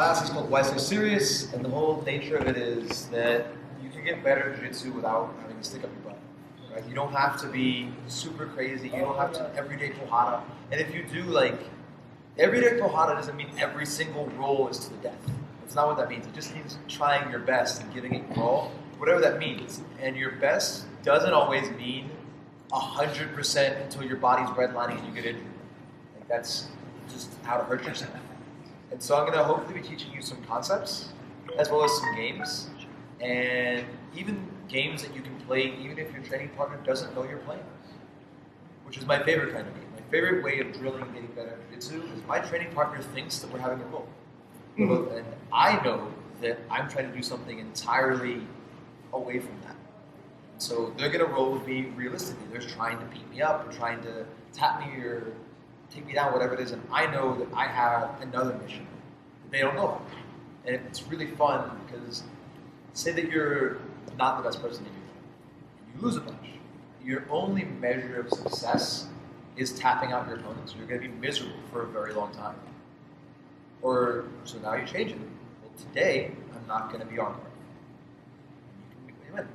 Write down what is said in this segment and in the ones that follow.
class is called Why So Serious, and the whole nature of it is that you can get better at jiu-jitsu without having to stick up your butt. Right? You don't have to be super crazy. You don't have to everyday pohara. And if you do, like, everyday pohara doesn't mean every single roll is to the death. That's not what that means. It just means trying your best and giving it your all, whatever that means. And your best doesn't always mean 100% until your body's redlining and you get injured. Like, that's just how to hurt yourself. And so I'm going to hopefully be teaching you some concepts as well as some games, and even games that you can play even if your training partner doesn't know you're playing, which is my favorite kind of game. My favorite way of drilling and getting better at jiu-jitsu is my training partner thinks that we're having a roll. And I know that I'm trying to do something entirely away from that. So they're going to roll with me realistically. They're trying to beat me up or trying to tap me or take me down, whatever it is, and I know that I have another mission that they don't know about. And it's really fun because say that you're not the best person in your team, and you lose a bunch. Your only measure of success is tapping out your opponents. You're going to be miserable for a very long time. Or, so now you change it. Well, today, I'm not going to be armbar.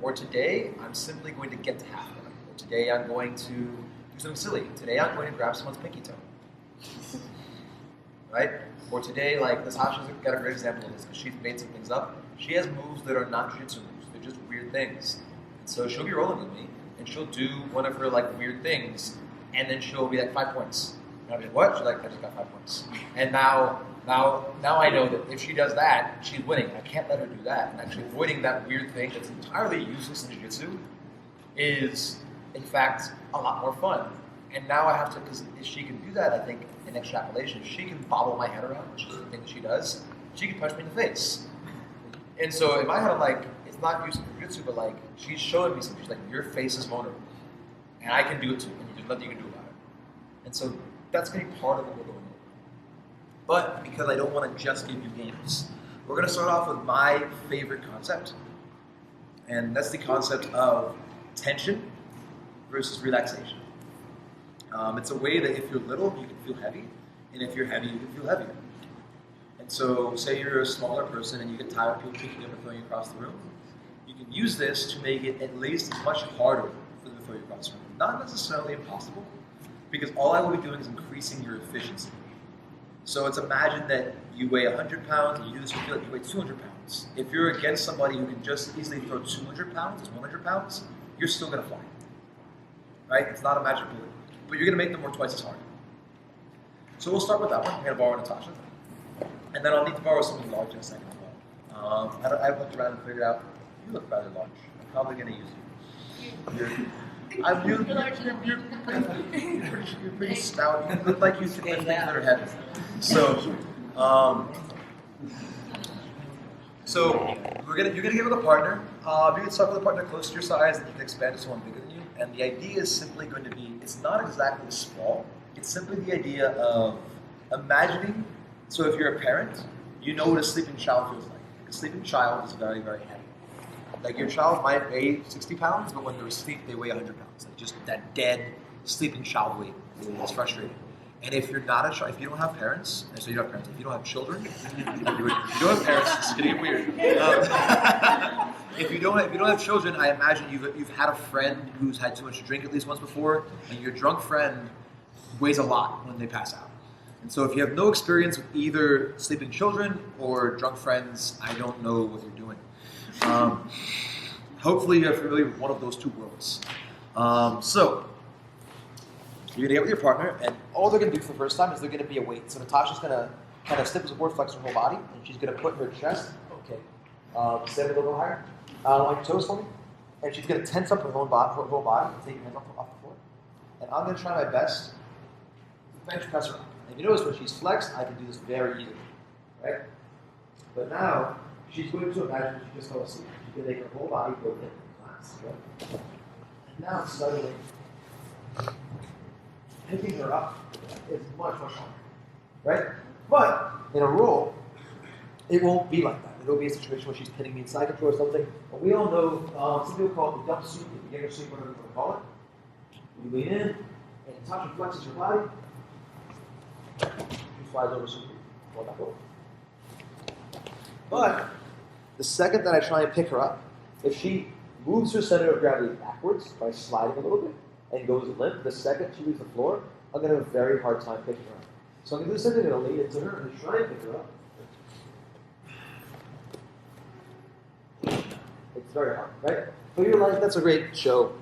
Or today, I'm simply going to get to half guard. Or today, I'm going to do something silly. Today, I'm going to grab someone's pinky toe. Right? Or today, like, Natasha's got a great example of this because she's made some things up. She has moves that are not jiu-jitsu moves. They're just weird things. And so she'll be rolling with me, and she'll do one of her, like, weird things, and then she'll be like, 5 points. And I'll be like, what? She's like, I just got 5 points. And now I know that if she does that, she's winning. I can't let her do that. And actually avoiding that weird thing that's entirely useless in jiu-jitsu is, in fact, a lot more fun. And now I have to, because if she can do that, I think, in extrapolation, she can bobble my head around, which is the thing that she does. She can punch me in the face. And so in my head, I'm like, it's not used for jiu-jitsu, but like, she's showing me something. She's like, your face is vulnerable. And I can do it too, and there's nothing you can do about it. And so that's going to be part of what we're going over. But because I don't want to just give you games, we're going to start off with my favorite concept. And that's the concept of tension versus relaxation. It's a way that if you're little, you can feel heavy, and if you're heavy, you can feel heavier. And so, say you're a smaller person and you get tired of people picking you up and throwing you across the room, you can use this to make it at least much harder for them to throw you across the room. Not necessarily impossible, because all I will be doing is increasing your efficiency. So it's imagine that you weigh 100 pounds and you do this, you feel like you weigh 200 pounds. If you're against somebody who can just easily throw 200 pounds as 100 pounds, you're still going to fly. Right? It's not a magic bullet. But you're going to make them work twice as hard. So we'll start with that one. I'm going to borrow Natasha. And then I'll need to borrow something large in a second as well. I've looked around and figured out, you look rather large. I'm probably going to use you. You're pretty stout. You look like you can lift things that are heavy. So you're going to get with a partner. You can start with a partner close to your size, and you can expand to someone bigger than you. And the idea is simply going to be, it's not exactly a sprawl. It's simply the idea of imagining. So if you're a parent, you know what a sleeping child feels like. A sleeping child is very, very heavy. Like your child might weigh 60 pounds, but when they're asleep, they weigh 100 pounds. Like just that dead sleeping child weight. It's frustrating. And if you're not a child, if you don't have parents, and so you don't have parents, if you don't have children, if you don't have parents, it's going to get weird. If you don't have children, I imagine you've had a friend who's had too much to drink at least once before, and your drunk friend weighs a lot when they pass out. And so if you have no experience with either sleeping children or drunk friends, I don't know what you're doing. Hopefully you're familiar with one of those two worlds. So you're going to get with your partner, and all they're going to do for the first time is they're going to be a weight. So Natasha's going to kind of step as a board, flex her whole body, and she's going to put her chest, stand a little higher, on your toes for me, and she's going to tense up her whole body, and take your hands off the floor. And I'm going to try my best to bench press her up. And you notice when she's flexed, I can do this very easily, right? But now, she's going to imagine she just fell asleep. She's going to make her whole body go in, relax, right? And now, suddenly, picking her up is much, much harder, right? But in a roll, it won't be like that. It'll be a situation where she's pinning me inside control or something. But we all know, some people call it the dump sweep, the beginner sweep, whatever you want to call it. You lean in, and Natasha flexes your body. She flies over super. Hold that over. But the second that I try and pick her up, if she moves her center of gravity backwards by sliding a little bit and goes limp, the second she leaves the floor, I'm going to have a very hard time picking her up. So I'm going to do the same thing. I'm going to lean into her and try and pick her up. It's very hard, right? But you're like, that's a great show.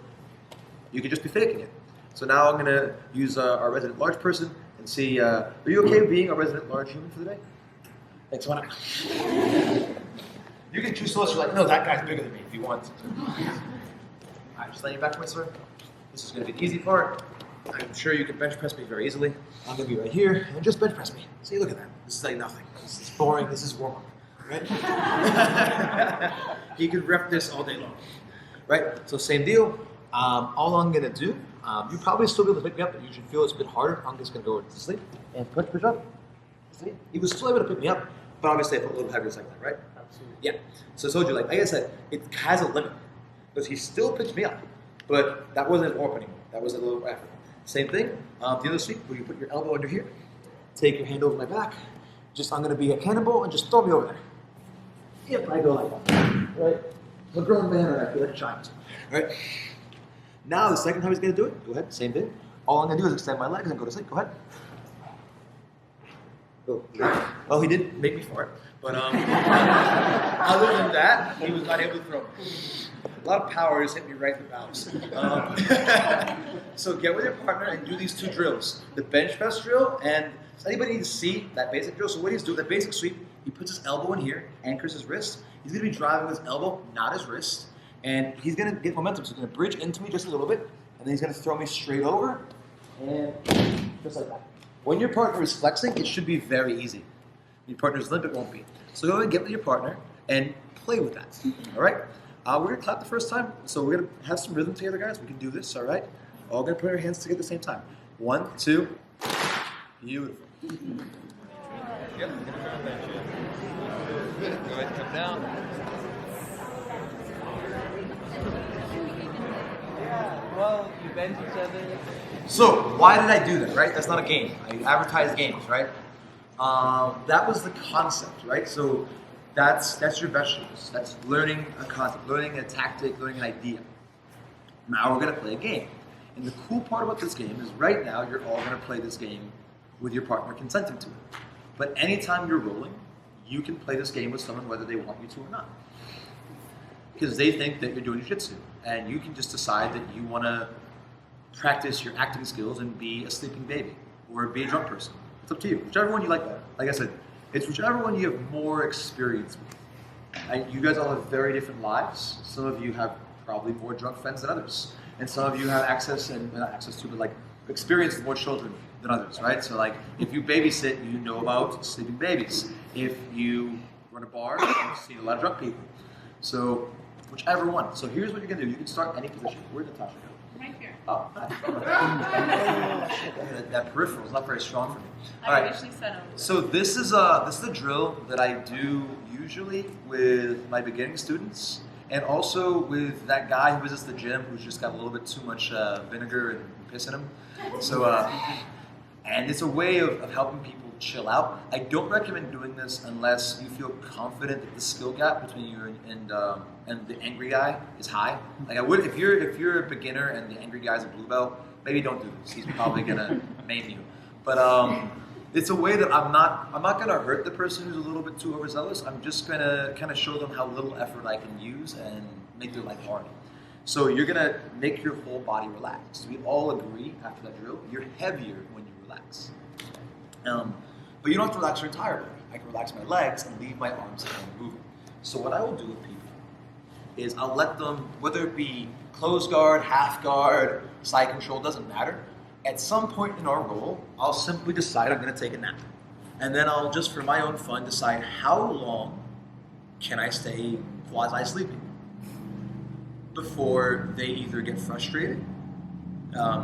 You could just be faking it. So now I'm going to use our resident large person and see, are you okay with being a resident large human for the day? Thanks, why not? You can choose to us. You're like, no, that guy's bigger than me if you want. All right, just laying back, my sir. This is going to be the easy part. I'm sure you can bench press me very easily. I'm going to be right here and just bench press me. See, look at that. This is like nothing. This is boring. This is warm-up. Right? He could rep this all day long. Right? So same deal. All I'm going to do, you probably still be able to pick me up, but you should feel it's a bit harder. I'm just going to go to sleep and push up. See? He was still able to pick me up, but obviously I put a little heavier like that, right? Absolutely. Yeah. So I told you, like I said, it has a limit. Because he still picked me up, but that wasn't his warp anymore. That was a little effort. Same thing, the other sweep, where you put your elbow under here, take your hand over my back, I'm going to be a cannonball and just throw me over there. Yep, I go like that, right? I'm a grown man and I feel like a child, right? Now the second time he's going to do it, go ahead, same thing. All I'm going to do is extend my legs and go to sleep, go ahead. Oh, well, he did make me fart, but other than that, he was not able to throw me. A lot of power just hit me right in the bounce. So get with your partner and do these two drills. The bench press drill, and does anybody need to see that basic drill? So what he's doing, that basic sweep, he puts his elbow in here, anchors his wrist. He's going to be driving with his elbow, not his wrist. And he's going to get momentum. So he's going to bridge into me just a little bit, and then he's going to throw me straight over, and just like that. When your partner is flexing, it should be very easy. When your partner's limp, it won't be. So go ahead and get with your partner and play with that. All right? We're going to clap the first time, so we're going to have some rhythm together, guys. We can do this, all right? All going to put our hands together at the same time. 1, 2. Beautiful. Yep. Go ahead, come down. Yeah, well, you bench each other. So, why did I do that, right? That's not a game. I advertise games, right? That was the concept, right? So, that's your vegetables. That's learning a concept, learning a tactic, learning an idea. Now we're going to play a game. And the cool part about this game is right now you're all going to play this game with your partner consenting to it. But anytime you're rolling, you can play this game with someone whether they want you to or not. Because they think that you're doing jiu-jitsu. And you can just decide that you want to practice your acting skills and be a sleeping baby or be a drunk person. It's up to you. Whichever one you like better. Like I said, it's whichever one you have more experience with. You guys all have very different lives. Some of you have probably more drunk friends than others. And some of you have access, and not access to, but like experience with more children than others, right? So like if you babysit, you know about sleeping babies. If you run a bar, you've seen a lot of drunk people. So whichever one. So here's what you're gonna do. You can start any position. Where'd Natasha go? Right here. Oh, nice. That peripheral is not very strong for me. All I right. usually set over. So this is a drill that I do usually with my beginning students, and also with that guy who visits the gym who's just got a little bit too much vinegar and piss in him. So, and it's a way of helping people chill out. I don't recommend doing this unless you feel confident that the skill gap between you and the angry guy is high. Like I would, if you're a beginner and the angry guy's a blue belt, maybe don't do this. He's probably gonna maim you. But it's a way that I'm not gonna hurt the person who's a little bit too overzealous. I'm just gonna kind of show them how little effort I can use and make their life hard. So you're gonna make your whole body relaxed. We all agree after that drill, you're heavier when you relax. But you don't have to relax your entire body. I can relax my legs and leave my arms moving. So what I will do with people is I'll let them, whether it be closed guard, half guard, side control, doesn't matter. At some point in our roll, I'll simply decide I'm going to take a nap. And then I'll just, for my own fun, decide how long can I stay quasi-sleeping before they either get frustrated,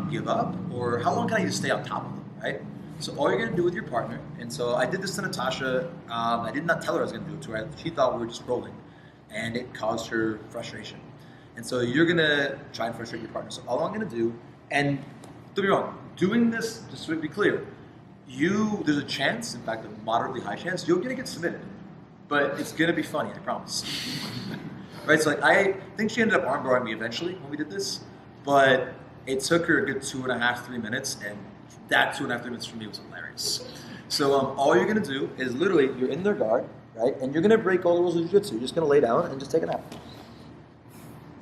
give up, or how long can I just stay on top of them, right? So all you're going to do with your partner, and so I did this to Natasha, I did not tell her I was going to do it to her, she thought we were just rolling, and it caused her frustration. And so you're going to try and frustrate your partner. So all I'm going to do, and don't be wrong, doing this, just to be clear, there's a chance, in fact a moderately high chance, you're going to get submitted. but it's gonna be funny, I promise. Right, so like I think she ended up armbarring me eventually when we did this, but it took her a good 2.5, 3 minutes, and that 2.5, 3 minutes for me was hilarious. So all you're gonna do is literally, you're in their guard, right, and you're gonna break all the rules of jiu-jitsu. You're just gonna lay down and just take a nap.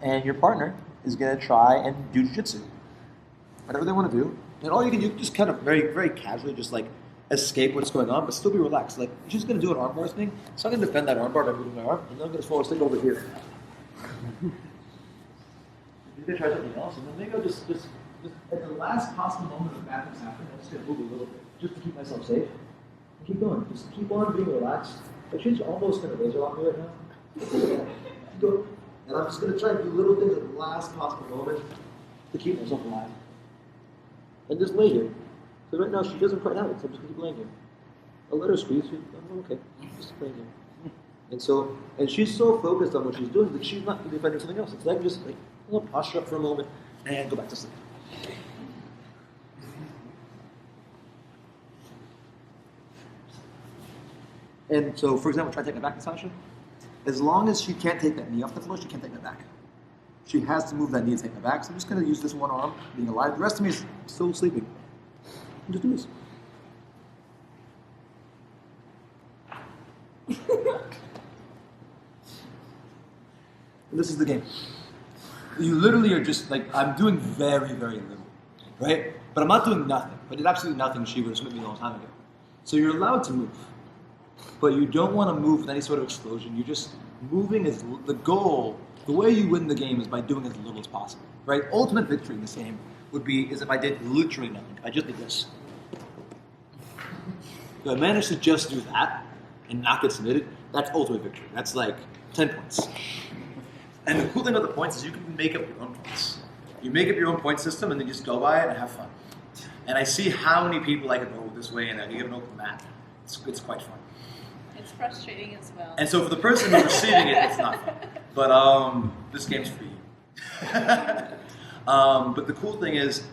And your partner is gonna try and do jiu-jitsu. Whatever they wanna do, and all you can do, just kind of very, very casually, just like escape what's going on, but still be relaxed. Like, you're just gonna do an armbar thing, so I'm gonna defend that armbar by moving my arm, and then I'm gonna forward stick over here. You're gonna try something else, and then maybe I'll just at the last possible moment of bad things happening, I'm just gonna move a little bit, just to keep myself safe. And keep going, just keep on being relaxed. But she's almost gonna razor lock me right now. Go. And I'm just gonna try and do little things at the last possible moment to keep myself alive. And just lay here. Because right now she doesn't quite have it, so I'm just gonna keep laying here. I'll let her squeeze you. I'm okay. Just laying here. And she's so focused on what she's doing that she's not defending something else. It's like just like, I'll posture up for a moment and go back to sleep. And so, for example, try taking it back to Sasha. As long as she can't take that knee off the floor, she can't take that back. She has to move that knee to take that back. So I'm just going to use this one arm, being alive. The rest of me is still sleeping. And just do this. And this is the game. You literally are just like, I'm doing very, very little, right? But I'm not doing nothing. I did absolutely nothing she would have with me a long time ago. So you're allowed to move. But you don't want to move with any sort of explosion. You're just moving as the goal. The way you win the game is by doing as little as possible, right? Ultimate victory in this game is if I did literally nothing. If I just did this. If I managed to just do that and not get submitted, that's ultimate victory. That's like 10 points. And the cool thing about the points is you can make up your own points. You make up your own point system and then just go by it and have fun. And I see how many people I can roll this way and I can give an open mat. It's quite fun. It's frustrating as well. And so for the person who's receiving it, it's not fun. But this game's for you. But the cool thing is,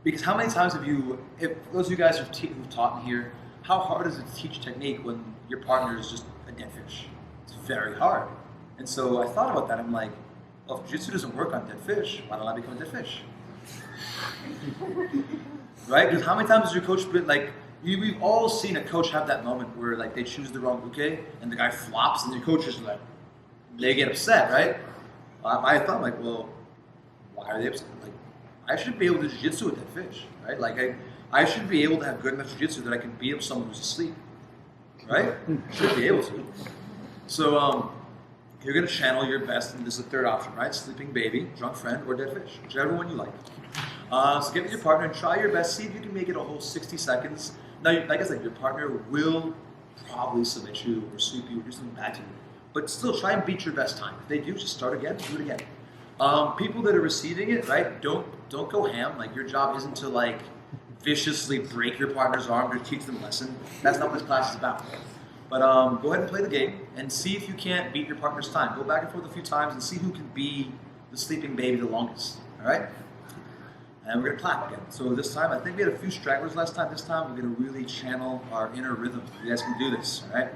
because how many times have you, if those of you guys who've taught in here, how hard is it to teach technique when your partner is just a dead fish? It's very hard. And so I thought about that. I'm like, well, if jiu-jitsu doesn't work on dead fish, why don't I become a dead fish? Right? Because how many times has your coach been like, we've all seen a coach have that moment where like they choose the wrong uke and the guy flops and the coach is like, they get upset, right? I thought like, well, why are they upset? Like, I should be able to jiu-jitsu with that fish, right? Like I should be able to have good enough jiu-jitsu that I can beat up someone who's asleep, right? Should be able to. So you're gonna channel your best, and this is the third option, right? Sleeping baby, drunk friend, or dead fish, whichever one you like. So get with your partner and try your best. See if you can make it a whole 60 seconds. Now, like I said, your partner will probably submit you or sweep you or do something bad to you. But still, try and beat your best time. If they do, just start again, do it again. People that are receiving it, right, don't go ham. Like, your job isn't to, like, viciously break your partner's arm to teach them a lesson. That's not what this class is about. But go ahead and play the game and see if you can't beat your partner's time. Go back and forth a few times and see who can be the sleeping baby the longest, all right? And we're going to clap again. So this time, I think we had a few stragglers last time. This time, we're going to really channel our inner rhythm. You guys can do this, all right?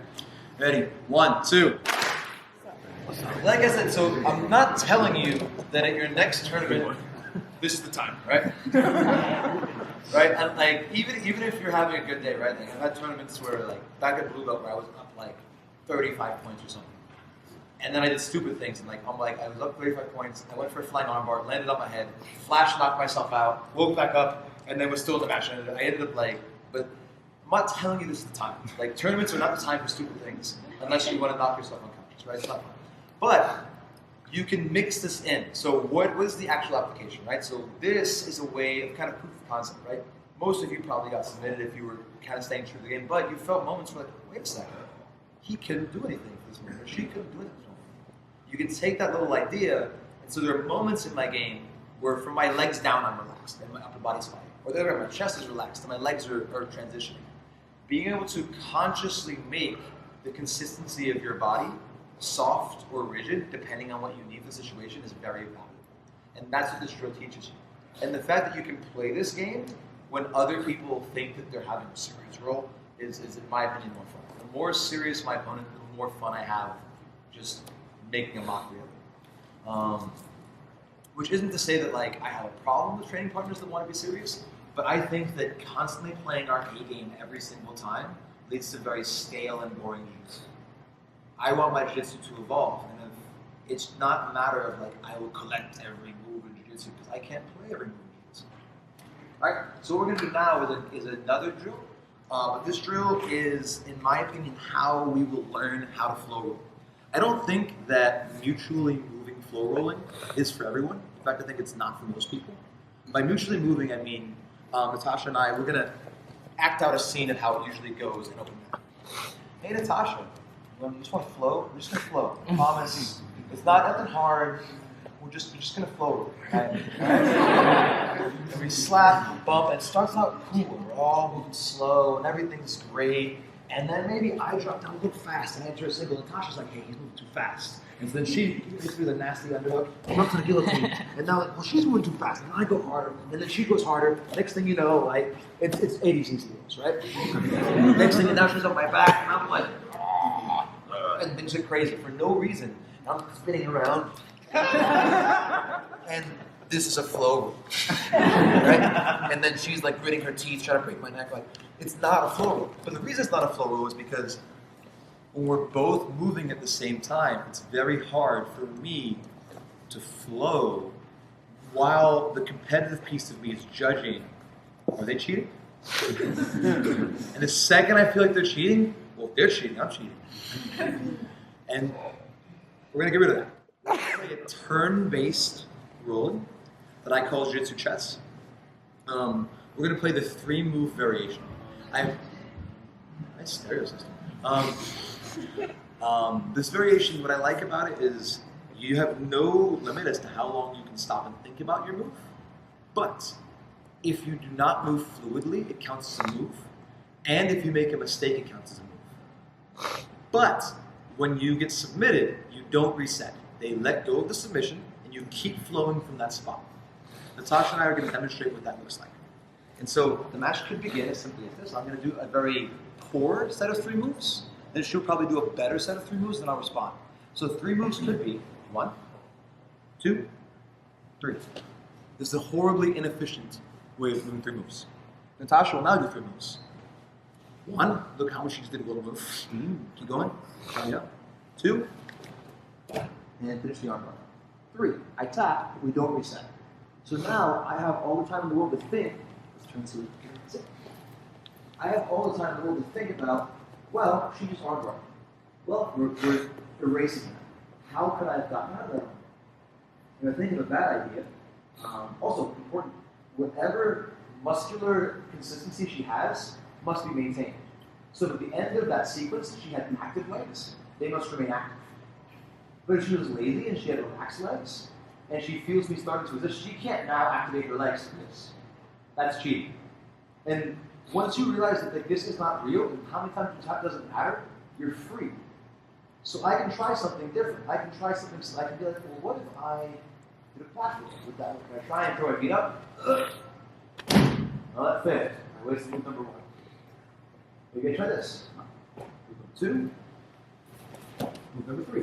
Ready? 1, 2. Like I said, so I'm not telling you that at your next tournament, this is the time, right? Right? And like, even if you're having a good day, right? Like, I've had tournaments where, like, back at Blue Belt, where I was up, like, 35 points or something. And then I did stupid things, and like, I'm like, I was up 35 points, I went for a flying armbar, landed on my head, flash knocked myself out, woke back up, and then was still in the match. And I ended up like, but I'm not telling you this is the time. Like, tournaments are not the time for stupid things, unless you want to knock yourself unconscious, right? It's not fun. But you can mix this in. So what is the actual application, right? So this is a way of kind of proof of concept, right? Most of you probably got submitted if you were kind of staying true to the game, but you felt moments where like, wait a second, he couldn't do anything for this moment, or she couldn't do anything. You can take that little idea, and so there are moments in my game where from my legs down I'm relaxed, and my upper body's fighting. Or the other way, my chest is relaxed, and my legs are transitioning. Being able to consciously make the consistency of your body soft or rigid, depending on what you need for the situation, is very valuable. And that's what this drill teaches you. And the fact that you can play this game when other people think that they're having a serious role is in my opinion, more fun. The more serious my opponent, the more fun I have just making a mockery of it. Which isn't to say that like I have a problem with training partners that want to be serious, but I think that constantly playing our A game every single time leads to very stale and boring jiu-jitsu. I want my jiu-jitsu to evolve, and if it's not a matter of like I will collect every move in jiu-jitsu because I can't play every move in jiu-jitsu. Alright, so what we're going to do now is another drill. But this drill is, in my opinion, how we will learn how to flow roll. I don't think that mutually moving flow rolling is for everyone. In fact, I think it's not for most people. By mutually moving, I mean Natasha and I, we're going to act out a scene of how it usually goes in open mat. Hey, Natasha, you just want to flow? We're just going to flow. I promise. It's not nothing hard. We're just going to flow. Right? And we slap, bump, and it starts out cool. We're all moving slow, and everything's great. And then maybe I drop down a little fast, and I enter a single. Natasha's like, hey, he's moving too fast. And so then she hits me with a nasty underhook, up to the guillotine. And now, like, well, she's moving too fast. And I go harder. And then she goes harder. Next thing you know, like, it's 80 cc's, right? Next thing, now she's on my back, and I'm like, and things are crazy for no reason. I'm spinning around. And this is a flow roll, right? And then she's like gritting her teeth, trying to break my neck. Like, it's not a flow roll. But the reason it's not a flow roll is because when we're both moving at the same time, it's very hard for me to flow while the competitive piece of me is judging, are they cheating? And the second I feel like they're cheating, well, if they're cheating, I'm cheating. And we're going to get rid of that. We're going to get turn-based rolling that I call Jiu-Jitsu chess. We're going to play the 3-move variation. I have a nice stereo system. This variation, what I like about it is you have no limit as to how long you can stop and think about your move. But if you do not move fluidly, it counts as a move. And if you make a mistake, it counts as a move. But when you get submitted, you don't reset. They let go of the submission, and you keep flowing from that spot. Natasha and I are going to demonstrate what that looks like. And so the match could begin as simply as this. I'm going to do a very poor set of 3 moves. Then she'll probably do a better set of 3 moves, then I'll respond. So 3 moves could be 1, 2, 3. This is a horribly inefficient way of doing 3 moves. Natasha will now do 3 moves. 1, look how much she just did a little move. Keep going. Turn it up. 2, and finish the armbar. 3, I tap, we don't reset. So now I have all the time in the world to think. Let's turn to it. I have all the time in the world to think about, well, she just armbar. Well, we're erasing that. How could I have gotten out of that? And I think of a bad idea. Also important, whatever muscular consistency she has must be maintained. So at the end of that sequence, she had active legs. They must remain active. But if she was lazy and she had relaxed legs, and she feels me starting to resist, she can't now activate her legs to this. That's cheating. And once you realize that like, this is not real, and how many times you tap doesn't matter, you're free. So I can try something different. I can try something, so I can be like, well, what if I did a platform? Would that look? Can I try and throw my feet up? Well, that failed. I wasted move number 1. We can try this. Move number 2. Move number 3.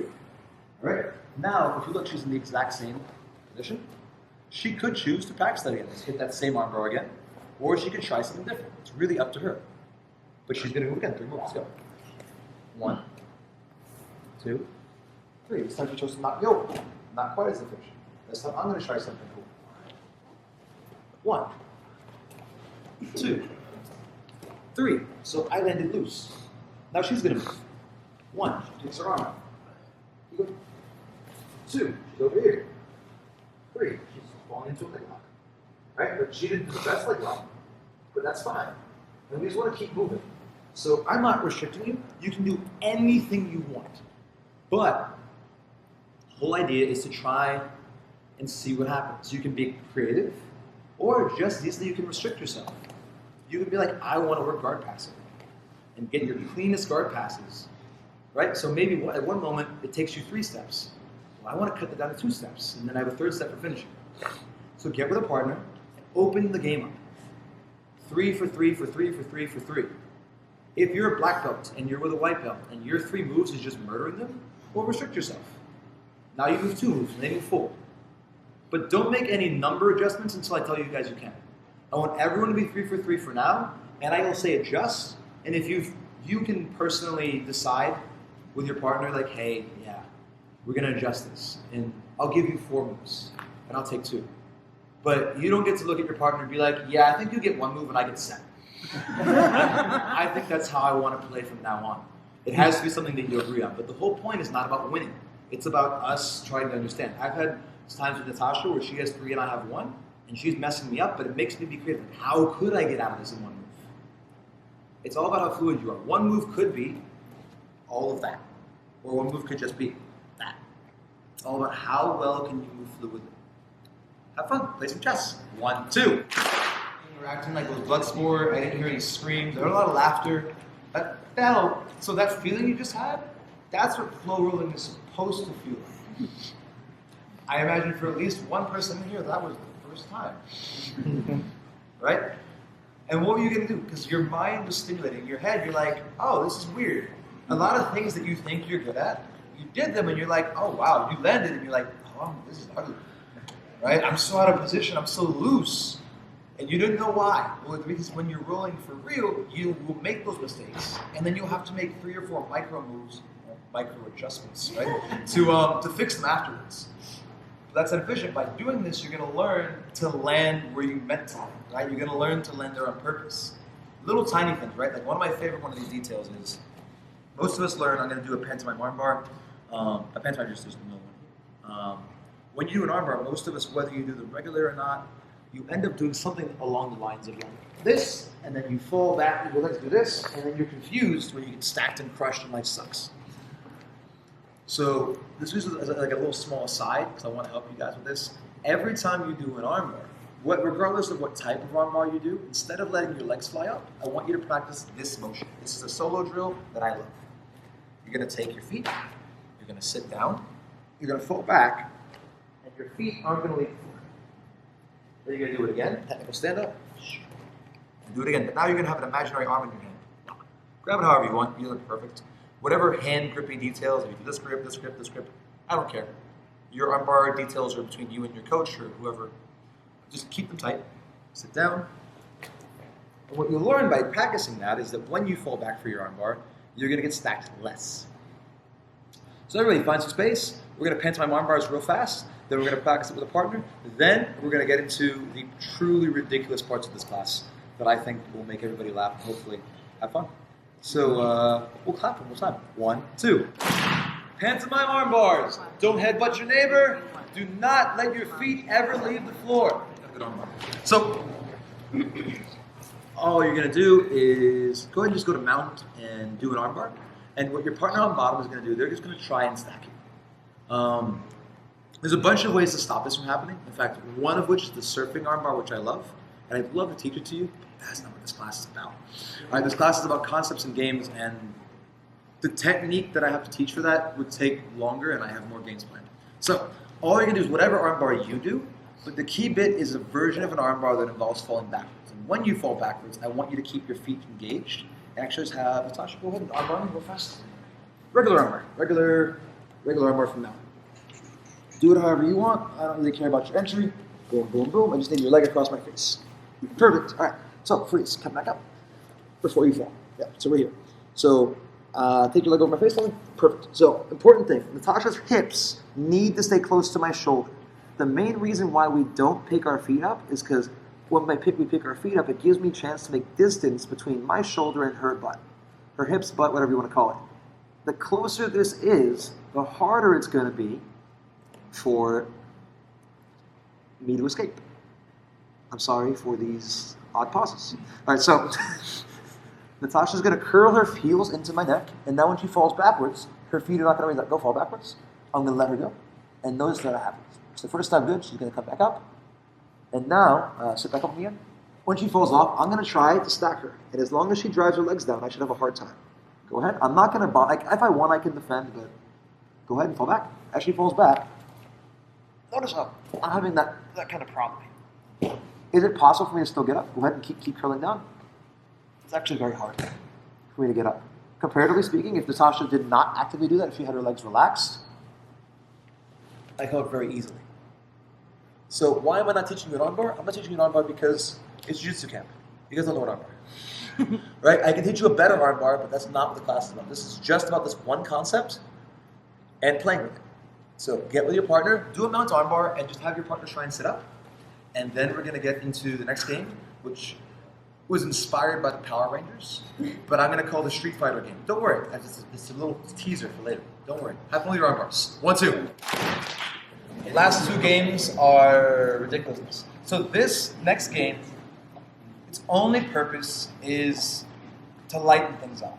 All right. Now, if you look, she's in the exact same position. She could choose to practice that again. Let's hit that same armbar again. Or she could try something different. It's really up to her. But she's going to move again. 3 moves. Let's go. 1, 2, 3. This time she chose to not quite as efficient. This time I'm going to try something cool. 1, 2, 3. So I landed loose. Now she's going to move. 1, she takes her arm out. 2, she's over here. 3, she's falling into a leg lock. Right? But she didn't do the best leg lock. But that's fine. And we just want to keep moving. So I'm not restricting you. You can do anything you want. But the whole idea is to try and see what happens. You can be creative, or just easily you can restrict yourself. You can be like, I want to work guard passing and get your cleanest guard passes. Right? So maybe at one moment it takes you 3 steps. Well, I want to cut that down to 2 steps, and then I have a 3rd step for finishing. So get with a partner and open the game up. 3 for 3 for 3 for 3 for 3. If you're a black belt and you're with a white belt and your 3 moves is just murdering them, well, restrict yourself. Now you move 2 moves, and then you move 4. But don't make any number adjustments until I tell you guys you can. I want everyone to be 3 for 3 for now, and I will say adjust. And if you can personally decide with your partner, like, hey, yeah, we're going to adjust this, and I'll give you 4 moves, and I'll take 2. But you don't get to look at your partner and be like, yeah, I think you get 1 move and I get 7. I think that's how I want to play from now on. It has to be something that you agree on. But the whole point is not about winning. It's about us trying to understand. I've had times with Natasha where she has 3 and I have 1, and she's messing me up, but it makes me be creative. Like, how could I get out of this in 1 move? It's all about how fluid you are. 1 move could be all of that, or 1 move could just be that. It's all about how well can you move fluidly. Have fun. Play some chess. 1, 2. We're acting like it was blood sport. I didn't hear any screams. There was a lot of laughter. So that feeling you just had, that's what flow rolling is supposed to feel like. I imagine for at least one person in here, that was the first time. Right? And what were you going to do? Because your mind was stimulating. In your head, you're like, oh, this is weird. A lot of things that you think you're good at, you did them and you're like, oh, wow. You landed and you're like, oh, this is ugly. Right? I'm so out of position. I'm so loose. And you didn't know why. Well, because when you're rolling for real, you will make those mistakes. And then you'll have to make 3 or 4 micro moves, or micro adjustments, right? to fix them afterwards. But that's inefficient. By doing this, you're going to learn to land where you meant to land, right? You're going to learn to land there on purpose. Little tiny things, right? Like one of my favorite one of these details is, most of us learn, I'm going to do a pantomime armbar. A pantomime just there's no one. When you do an armbar, most of us, whether you do the regular or not, you end up doing something along the lines of like this, and then you fall back, and your legs do this, and then you're confused when you get stacked and crushed and life sucks. So this is like a little small aside, because I want to help you guys with this. Every time you do an armbar, regardless of what type of armbar you do, instead of letting your legs fly up, I want you to practice this motion. This is a solo drill that I love. You're going to take your feet, you're going to sit down, you're going to fall back, and your feet aren't going to leave the floor. Then you're going to do it again, technical stand-up, and do it again. But now you're going to have an imaginary arm in your hand. Grab it however you want, you look perfect. Whatever hand grippy details, if you do this grip, this grip, this grip, I don't care. Your armbar details are between you and your coach or whoever. Just keep them tight, sit down. And what you'll learn by practicing that is that when you fall back for your armbar, you're going to get stacked less. So everybody find some space. We're going to pantomime armbars real fast. Then we're going to practice it with a partner. Then we're going to get into the truly ridiculous parts of this class that I think will make everybody laugh and hopefully have fun. So we'll clap one more time. 1, 2. Pantomime armbars. Don't headbutt your neighbor. Do not let your feet ever leave the floor. So all you're going to do is go ahead and just go to mount and do an armbar. And what your partner on bottom is going to do, they're just going to try and stack you. There's a bunch of ways to stop this from happening. In fact, one of which is the surfing armbar, which I love. And I'd love to teach it to you, but that's not what this class is about. All right, this class is about concepts and games, and the technique that I have to teach for that would take longer, and I have more games planned. So all you're going to do is whatever armbar you do, but the key bit is a version of an armbar that involves falling backwards. And when you fall backwards, I want you to keep your feet engaged. Actually, just have Natasha go ahead and armbar me real fast. Regular armbar. Regular armbar from now. Do it however you want. I don't really care about your entry. Boom, boom, boom. I just need your leg across my face. Perfect. All right. So freeze. Come back up before you fall. Yeah. So we're here. So take your leg over my face. Perfect. So important thing. Natasha's hips need to stay close to my shoulder. The main reason why we don't pick our feet up is because when we pick our feet up, it gives me a chance to make distance between my shoulder and her butt. Her hips, butt, whatever you want to call it. The closer this is, the harder it's going to be for me to escape. I'm sorry for these odd pauses. All right, so Natasha's going to curl her heels into my neck, and now when she falls backwards, her feet are not going to go fall backwards. I'm going to let her go, and notice that happens. So the first time good, she's going to come back up, and now sit back up again. When she falls off, I'm going to try to stack her, and as long as she drives her legs down, I should have a hard time. Go ahead. I'm not going to if I want, I can defend, but go ahead and fall back. As she falls back, notice how I'm having that kind of problem. Is it possible for me to still get up? Go ahead and keep curling down. It's actually very hard. for me to get up. Comparatively speaking, if Natasha did not actively do that, if she had her legs relaxed, I come up very easily. So why am I not teaching you an armbar? I'm not teaching you an armbar because it's jiu-jitsu camp. You guys don't know an armbar. Right? I can teach you a better armbar, but that's not what the class is about. This is just about this one concept and playing with it. So get with your partner, do a mount armbar, and just have your partner try and sit up. And then we're going to get into the next game, which was inspired by the Power Rangers, but I'm going to call the Street Fighter game. Don't worry, it's a little teaser for later. Don't worry. Have fun with your arm bars. 1, 2. The last 2 games are ridiculousness. So this next game, its only purpose is to lighten things up.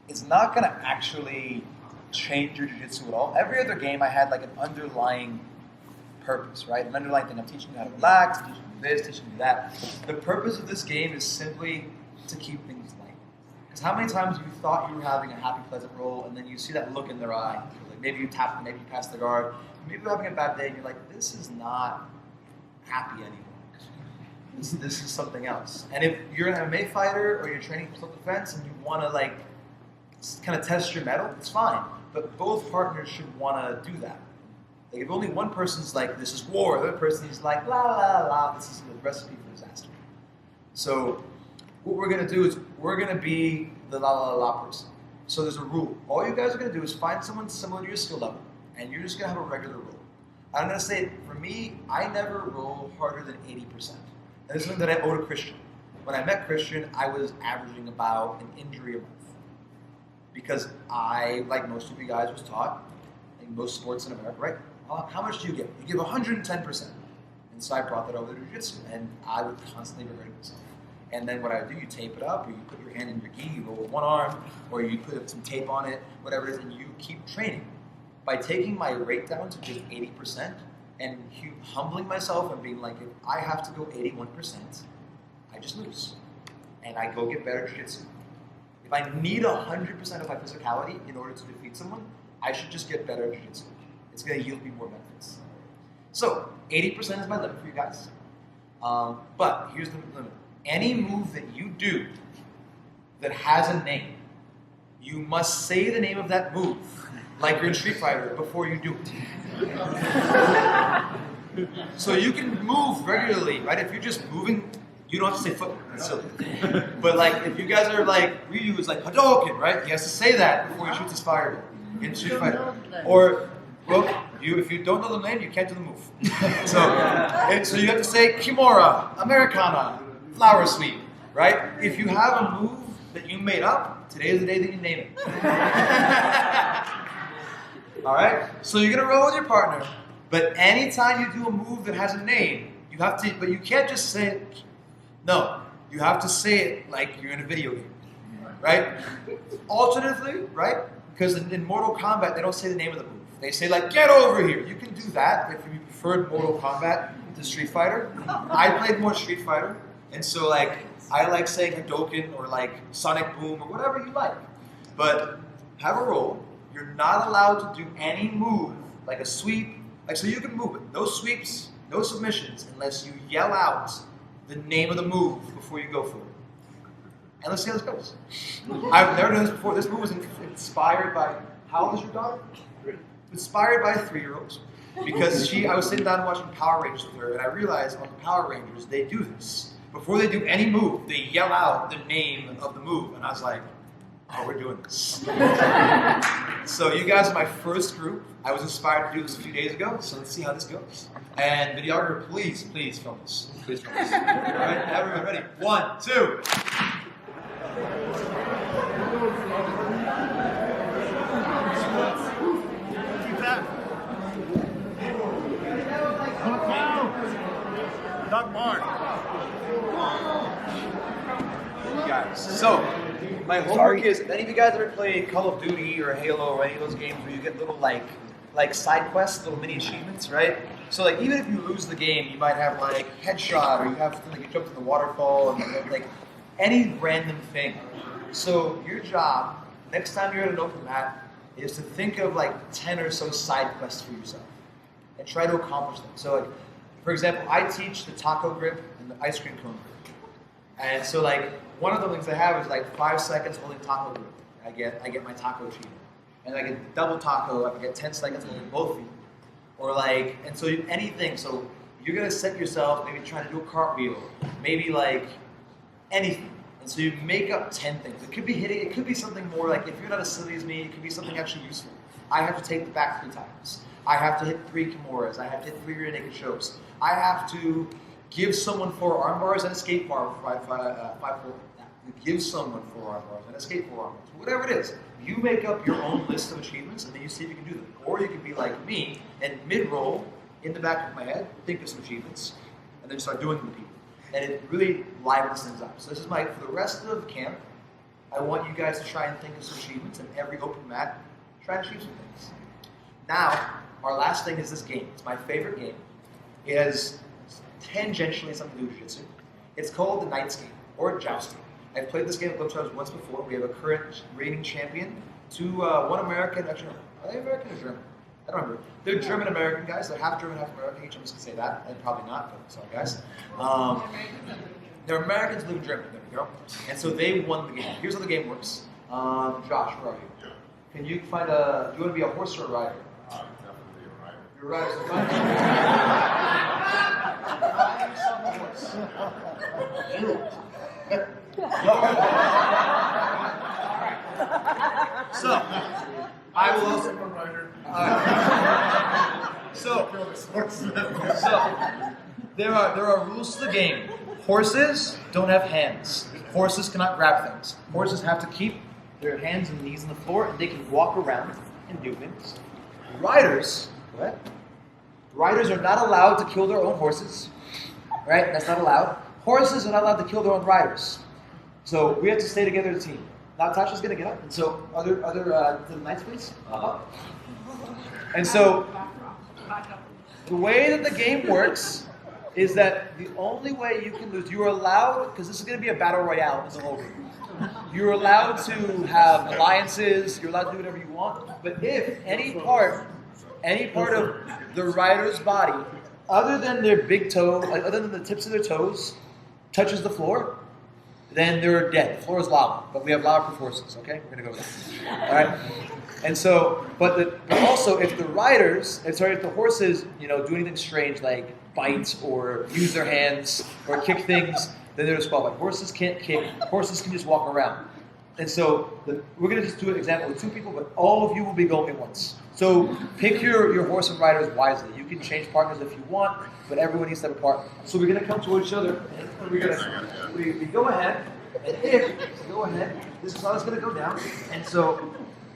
It's not going to actually change your jiu-jitsu at all. Every other game I had like an underlying purpose, right? An underlying thing. I'm teaching you how to relax, teaching you this, teaching you that. The purpose of this game is simply to keep things light. Because how many times you thought you were having a happy, pleasant roll, and then you see that look in their eye, like maybe you tap them, maybe you pass the guard, maybe you're having a bad day, and you're like, this is not happy anymore. This is something else. And if you're an MMA fighter or you're training for self-defense and you want to like kind of test your mettle, it's fine. But both partners should want to do that. Like if only one person's like, this is war, the other person is like, la la la, this is a recipe for disaster. So what we're going to do is we're going to be the la la la person. So there's a rule. All you guys are going to do is find someone similar to your skill level, and you're just going to have a regular roll. I'm going to say, for me, I never roll harder than 80%. And this is something that I owe to Christian. When I met Christian, I was averaging about an injury a month. Because I, like most of you guys, was taught, in most sports in America, right? How much do you give? You give 110%. And so I brought that over to jiu-jitsu, and I would constantly be hurting myself. And then what I would do, you tape it up, or you put your hand in your gi, you roll with one arm, or you put some tape on it, whatever it is, and you keep training. By taking my rate down to just 80%, and humbling myself and being like, if I have to go 81%, I just lose. And I go get better jiu-jitsu. If I need 100% of my physicality in order to defeat someone, I should just get better at jiu-jitsu. It's going to yield me more benefits. So, 80% is my limit for you guys. But here's the limit. Any move that you do that has a name, you must say the name of that move, like you're in Street Fighter, before you do it. So you can move regularly, right? If you're just moving, you don't have to say foot. That's silly. But like, if you guys are like, Ryu is like Hadouken, right? He has to say that before he shoots his fireball in Street Fighter. Or, well, if you don't know the name, you can't do the move. So you have to say Kimura, Americana, Flower Sweep, right? If you have a move that you made up, today is the day that you name it. All right? So you're going to roll with your partner, but anytime you do a move that has a name, you have to, but you can't just say it. No, you have to say it like you're in a video game, right? Alternatively, right? Because in Mortal Kombat, they don't say the name of the move. They say like, get over here. You can do that if you preferred Mortal Kombat to Street Fighter. I played more Street Fighter, and so like, I like saying Hadouken or like Sonic Boom or whatever you like. But have a roll. You're not allowed to do any move, like a sweep. Like, so you can move it. No sweeps, no submissions, unless you yell out the name of the move before you go for it. And let's see how this goes. I've never done this before. This move was inspired by, how old is your daughter? 3. Inspired by a 3-year-old. Because I was sitting down watching Power Rangers with her, and I realized on the Power Rangers, they do this. Before they do any move, they yell out the name of the move. And I was like, oh, we're doing this. So you guys are my first group. I was inspired to do this a few days ago, so let's see how this goes. And videographer, please film this. Please film this. All right, everyone ready? 1, 2. Keep that. Duck bark. Guys, so my homework is, if any of you guys ever played Call of Duty or Halo or any of those games where you get little like side quests, little mini achievements, right? So like, even if you lose the game, you might have like headshot, or you have to like you jump to the waterfall, and like any random thing. So your job next time you're at an open mat is to think of like 10 or so side quests for yourself and try to accomplish them. So like, for example, I teach the taco grip and the ice cream cone grip. And so like one of the things I have is like 5 seconds holding taco grip. I get my taco achievement. And I get double taco, I can get 10 seconds holding both feet. Or like, and so anything, so you're gonna set yourself, maybe trying to do a cartwheel, maybe like anything. And so you make up 10 things. It could be hitting, it could be something more like, if you're not as silly as me, it could be something actually useful. I have to take the back 3 times. I have to hit 3 kimuras. I have to hit 3 rear naked chokes. I have to give someone 4 arm bars and escape bar 5-4. Give someone 4 arm bars and escape 4 arm bars. Whatever it is, you make up your own list of achievements and then you see if you can do them. Or you can be like me and mid-roll in the back of my head, think of some achievements, and then start doing them to people. And it really livens things up. So this is for the rest of camp, I want you guys to try and think of some achievements, and every open mat, try and achieve some things. Now, our last thing is this game. It's my favorite game. It has tangentially something to do with Jiu-Jitsu. It's called the Knights game, or Jousting. I've played this game at Club once before. We have a current reigning champion, one American, actually, are they American or German? I don't remember. They're German-American guys. They're half German, half American. Each of us can say that, and probably not, but sorry guys. They're Americans who live in Germany. There we go. And so they won the game. Here's how the game works. Josh, where are you? Can you find do you want to be a horse or a rider? Definitely a rider. You're a rider. So find yourself a horse. So, I will also. So there are rules to the game. Horses don't have hands. Horses cannot grab things. Horses have to keep their hands and knees on the floor, and they can walk around and do things. Riders are not allowed to kill their own horses. Right? That's not allowed. Horses are not allowed to kill their own riders. So we have to stay together as a team. Now Tasha's gonna get up, and so other to the knights, please. And so the way that the game works is that the only way you can lose, you're allowed, because this is going to be a battle royale as a whole game. You're allowed to have alliances, you're allowed to do whatever you want, but if any part of the rider's body, other than their big toe, other than the tips of their toes, touches the floor, then they're dead. The floor is lava, but we have lava-proof horses, okay? We're going to go with that. All right? And so, but also, if the horses, do anything strange like bite or use their hands or kick things, then they're disqualified. Horses can't kick. Horses can just walk around. And so, we're going to just do an example with 2 people, but all of you will be going at once. So, pick your horse and riders wisely. You can change partners if you want, but everyone needs to have a partner. So we're going to come towards each other. And we're going to we go ahead, and this is how it's going to go down. And so.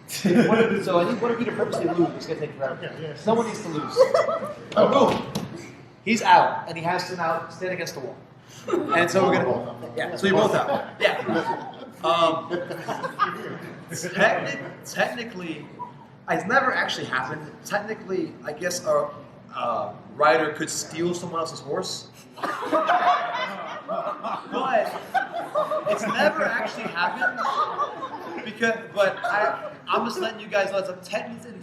So I need one of you to purposely lose. It's going to take forever. Someone needs to lose. Boom. He's out, and he has to now stand against the wall. And so we're going to... Yeah, so you're both out. Yeah. Technically, it's never actually happened. Technically, I guess a rider could steal someone else's horse. But it's never actually happened. But I'm just letting you guys know in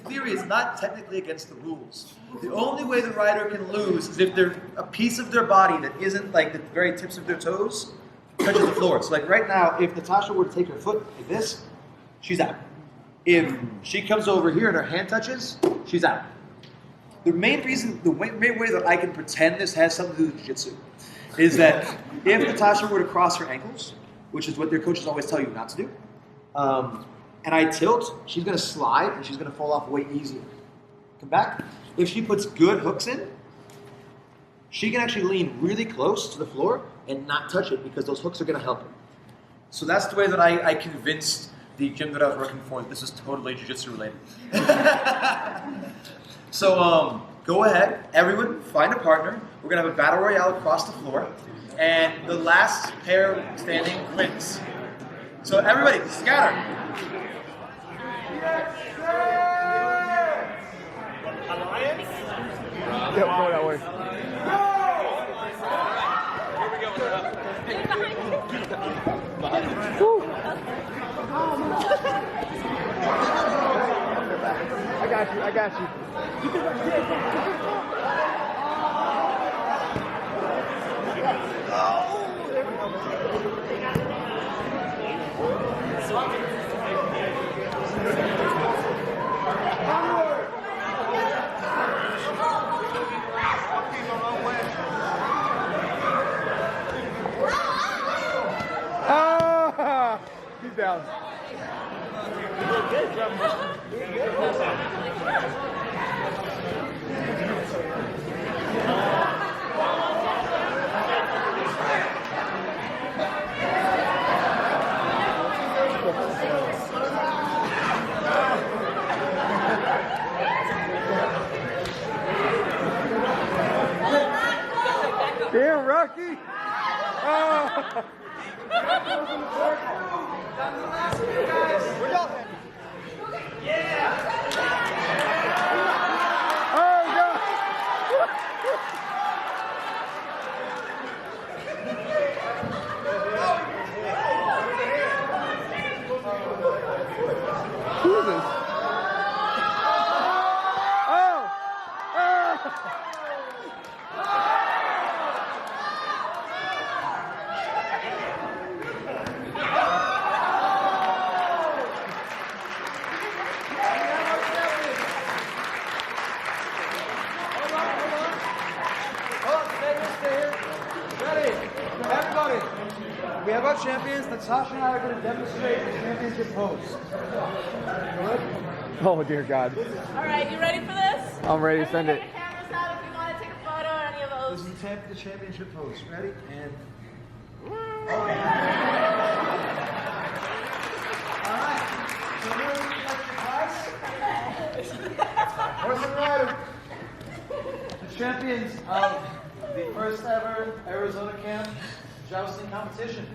theory, it's not technically against the rules. The only way the rider can lose is if a piece of their body that isn't like the very tips of their toes touches the floor. So like right now, if Natasha were to take her foot like this, she's out. If she comes over here and her hand touches, she's out. The main way that I can pretend this has something to do with jiu-jitsu is that if Natasha were to cross her ankles, which is what their coaches always tell you not to do, and I tilt, she's going to slide and she's going to fall off way easier. Come back. If she puts good hooks in, she can actually lean really close to the floor and not touch it because those hooks are going to help her. So that's the way that I convinced the gym that I was working for that this is totally jiu-jitsu related. So go ahead, everyone, find a partner. We're going to have a battle royale across the floor, and the last pair standing wins. So everybody, scatter. Alliance? Yeah, we'll go that way. I got you. Oh, there we go. move down. Damn, Rocky! Oh. Oh, God! Jesus! Oh! Oh! Everybody, we have our champions. Natasha and I are going to demonstrate the championship pose. Oh, dear God. All right, you ready for this? I'm ready to send it. Everybody get your cameras out if you want to take a photo or any of This those. is the championship pose. Ready? And horse and rider. The champions of the first ever Arizona Camp Jousting competition.